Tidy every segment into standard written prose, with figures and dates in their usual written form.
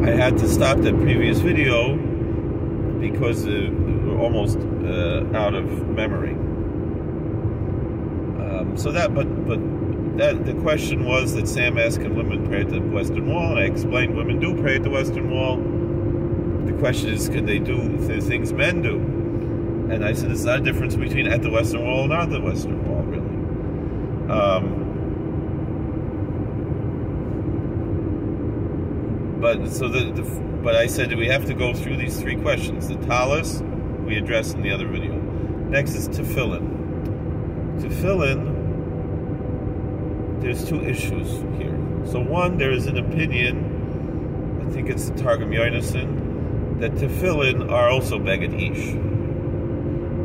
I had to stop that previous video because we're almost out of memory. The question was that Sam asked, can women pray at the Western Wall? And I explained women do pray at the Western Wall. The question is, can they do the things men do? And I said, there's not a difference between at the Western Wall and not the Western Wall, really. But I said we have to go through these three questions. The talis we addressed in the other video. Next is tefillin. Tefillin, there's two issues here. So one, there is an opinion, I think it's the Targum Yonason, that tefillin are also beged ish.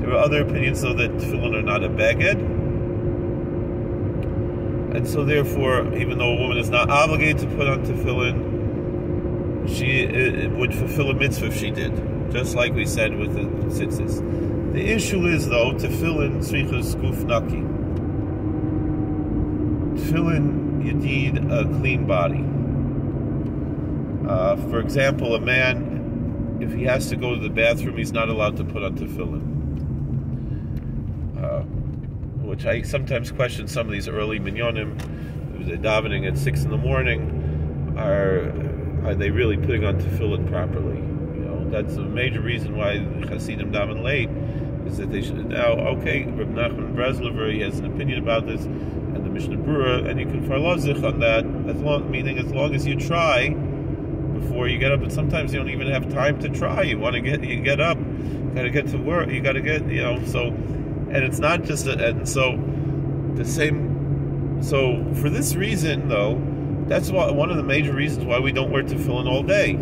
There are other opinions, though, that tefillin are not a beged. And so therefore, even though a woman is not obligated to put on tefillin, she would fulfill a mitzvah if she did, just like we said with the tzitzis. The issue is, though, tefillin tzrichas guf naki. Tefillin, you need a clean body. For example, a man, if he has to go to the bathroom, he's not allowed to put on tefillin. Which I sometimes question some of these early minyanim, they're davening at 6 in the morning, are they really putting on tefillin properly? You know, that's a major reason why the Hasidim daven late, is that they should. Now, okay, Reb Nachman Breslover, he has an opinion about this, and the Mishnah Berurah, and you can farlozich on that, as long as you try before you get up. But sometimes you don't even have time to try. You get up, got to get to work, you got to get, so, and it's not just, so for this reason, though, that's one of the major reasons why we don't wear tefillin all day.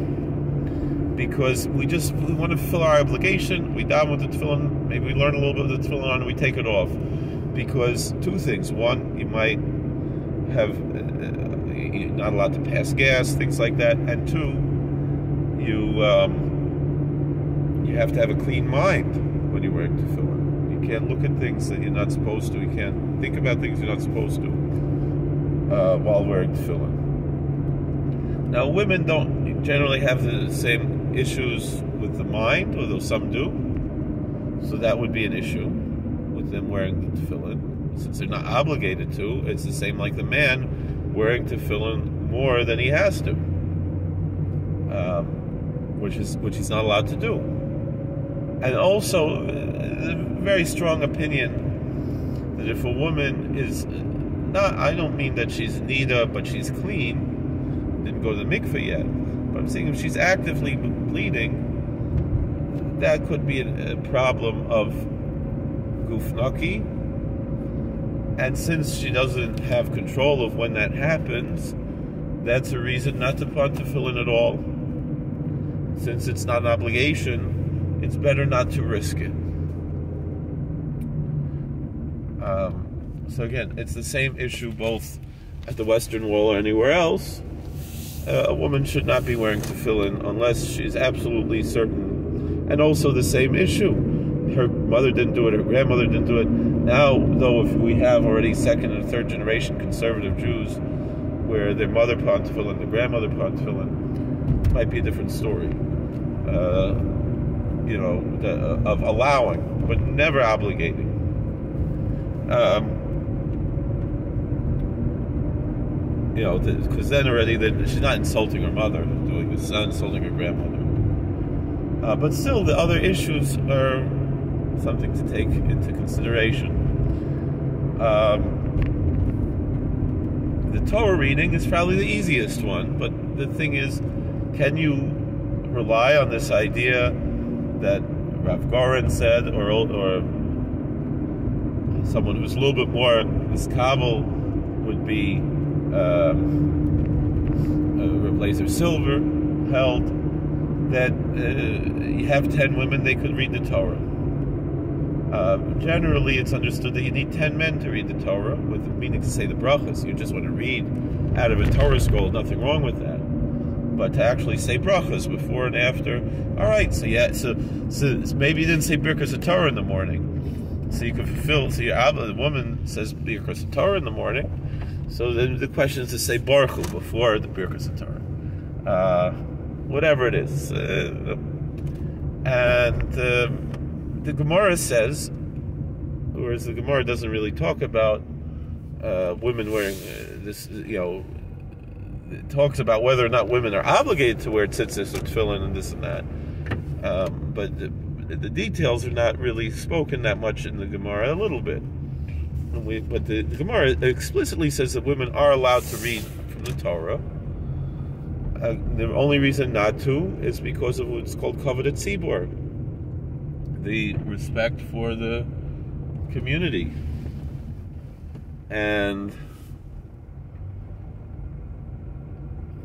Because we want to fulfill our obligation, we daven with the tefillin, maybe we learn a little bit of the tefillin on and we take it off. Because two things. One, you might have, you're not allowed to pass gas, things like that. And two, you have to have a clean mind when you're wearing tefillin. You can't look at things that you're not supposed to. You can't think about things you're not supposed to while wearing tefillin. Now, women don't generally have the same issues with the mind, although some do. So that would be an issue with them wearing the tefillin. Since they're not obligated to, it's the same like the man wearing tefillin more than he has to, which he's not allowed to do. And also, a very strong opinion that if a woman is not, I don't mean that she's nida, but she's clean, didn't go to the mikveh yet, but I'm saying if she's actively bleeding, that could be a problem of guf naki. And since she doesn't have control of when that happens, that's a reason not to put on tefillin at all. Since it's not an obligation, it's better not to risk it. So again, it's the same issue both at the Western Wall or anywhere else. A woman should not be wearing tefillin unless she's absolutely certain. And also the same issue. Her mother didn't do it, her grandmother didn't do it. Now, though, if we have already second and third generation conservative Jews where their mother put on tefillin, their grandmother put on tefillin, it might be a different story. Of allowing, but never obligating. Because then she's not insulting her mother, doing this, not insulting her grandmother. But still, the other issues are something to take into consideration. The Torah reading is probably the easiest one, but the thing is, can you rely on this idea that Rav Goren said, or someone who's a little bit more miskabel would be Rav Lazer Silver held that you have 10 women, they could read the Torah. Generally, it's understood that you need 10 men to read the Torah, with the meaning to say the brachas. You just want to read out of a Torah scroll, nothing wrong with that. But to actually say brachas before and after, all right. So maybe you didn't say Birkas Torah in the morning, so you can fulfill. So the woman says Birkas Torah in the morning. So then the question is to say Baruch Hu before the Birkas Torah. whatever it is. And the Gemara says, whereas the Gemara doesn't really talk about women wearing this, it talks about whether or not women are obligated to wear tzitzis or tefillin and this and that. But the details are not really spoken that much in the Gemara, a little bit. But the Gemara explicitly says that women are allowed to read from the Torah. The only reason not to is because of what's called kavod hatzibur, the respect for the community. And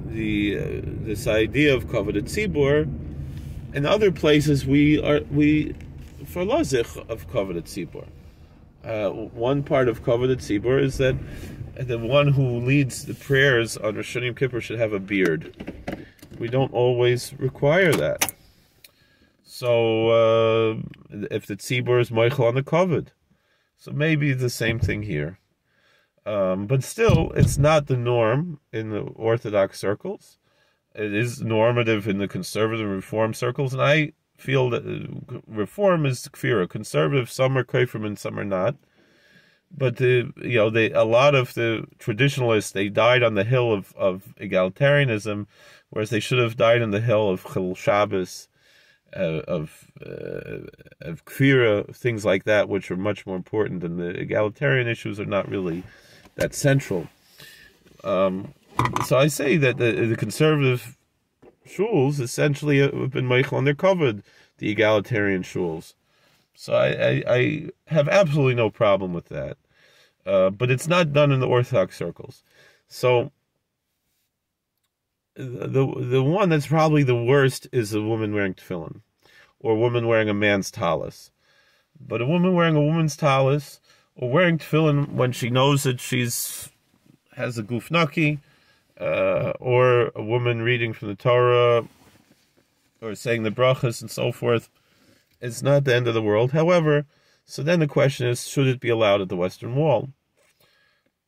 this idea of kavod hatzibur, in other places we for lazich of kavod hatzibur. One part of kavod hatzibur is that the one who leads the prayers on Rosh Hashanah Yom Kippur should have a beard. We don't always require that. So if the tzibur is moichel on the kavod, so maybe the same thing here. But still, it's not the norm in the Orthodox circles. It is normative in the conservative Reform circles, and I feel that Reform is kfira. Conservative, some are kafrim and some are not. But a lot of the traditionalists, they died on the hill of egalitarianism, whereas they should have died on the hill of Chil Shabbos, of kfira, things like that, which are much more important, and the egalitarian issues are not really that central. So I say that the conservative shuls essentially have been meichel on their kavod, the egalitarian shuls. So I have absolutely no problem with that. But it's not done in the Orthodox circles. So the one that's probably the worst is a woman wearing tefillin, or a woman wearing a man's talis. But a woman wearing a woman's talis, or wearing tefillin when she knows that has a guf naki, or a woman reading from the Torah, or saying the brachas and so forth, it's not the end of the world. However, so then the question is, should it be allowed at the Western Wall?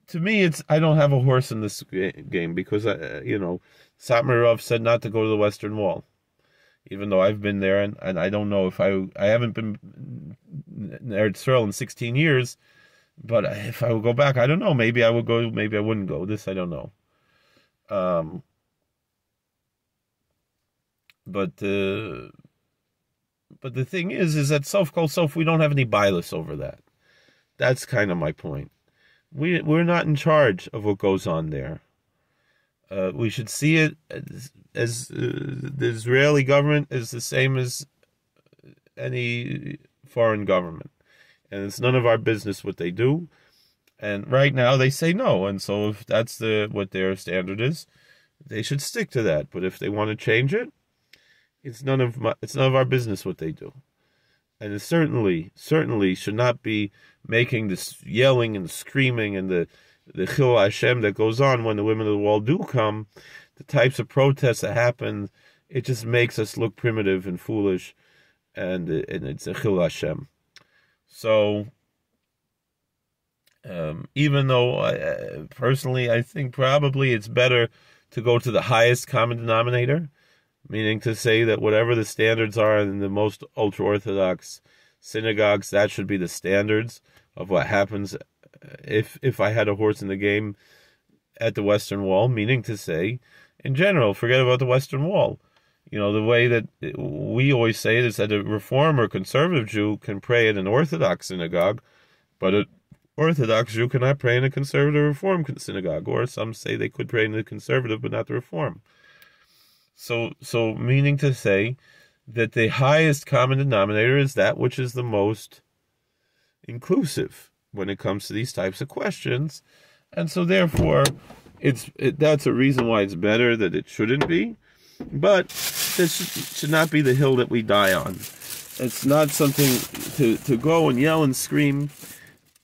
To me, I don't have a horse in this game, because Satmar Rav said not to go to the Western Wall, even though I've been there, and I don't know if I haven't been in Eretz Yisrael in 16 years, but if I would go back, I don't know. Maybe I would go, maybe I wouldn't go. This I don't know. But the thing is that sof kol sof, we don't have any bias over that. That's kind of my point. We're not in charge of what goes on there. We should see it as the Israeli government is the same as any foreign government, and it's none of our business what they do. And right now they say no, and so if that's what their standard is, they should stick to that. But if they want to change it, it's none of our business what they do. And it certainly should not be making this yelling and screaming and the Chil Hashem that goes on when the women of the wall do come. The types of protests that happen, it just makes us look primitive and foolish, and it's a Chil Hashem. So, even though personally I think probably it's better to go to the highest common denominator, meaning to say that whatever the standards are in the most ultra-Orthodox synagogues, that should be the standards of what happens if I had a horse in the game at the Western Wall, meaning to say, in general, forget about the Western Wall. The way that we always say it is that a Reform or conservative Jew can pray at an Orthodox synagogue, but an Orthodox Jew cannot pray in a conservative Reform synagogue, or some say they could pray in the conservative but not the Reform. So meaning to say that the highest common denominator is that which is the most inclusive when it comes to these types of questions, and so therefore that's a reason why it's better that it shouldn't be. But this should not be the hill that we die on. It's not something to go and yell and scream.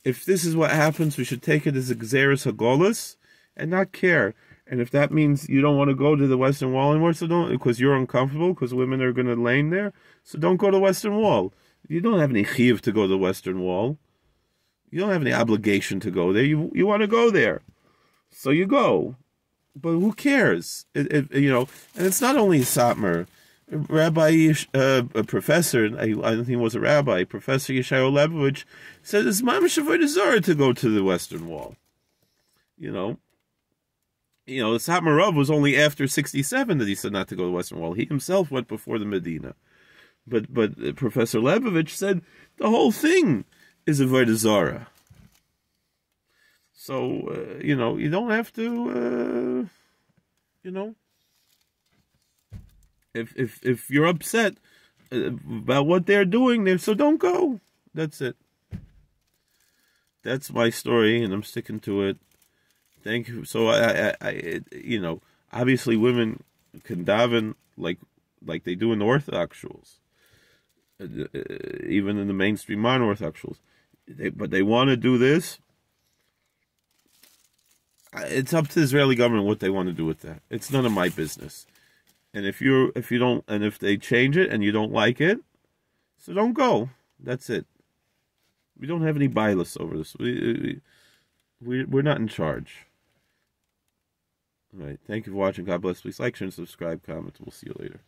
If this is what happens, we should take it as a Gzeres HaGolus and not care. And if that means you don't want to go to the Western Wall anymore, so don't, because you're uncomfortable, because women are going to lane there, so don't go to the Western Wall. You don't have any chiyuv to go to the Western Wall. You don't have any obligation to go there. You want to go there, so you go. but who cares? And it's not only Satmar. A professor, I don't think he was a rabbi, Professor Yeshayahu Lebovich, said it's mamash avodah zarah to go to the Western Wall. The Satmar Rav was only after 67 that he said not to go to the Western Wall. He himself went before the Medina. But Professor Lebovich said the whole thing is avodah zarah. So, you don't have to, If you're upset about what they're doing, so don't go. That's it. That's my story, and I'm sticking to it. Thank you. So obviously women can daven like they do in the Orthodox shuls, even in the mainstream non-Orthodox shuls. But they want to do this. It's up to the Israeli government what they want to do with that. It's none of my business. And if they change it and you don't like it, so don't go. That's it. We don't have any bias over this. We're not in charge. All right. Thank you for watching. God bless. Please like, share, and subscribe, comment. We'll see you later.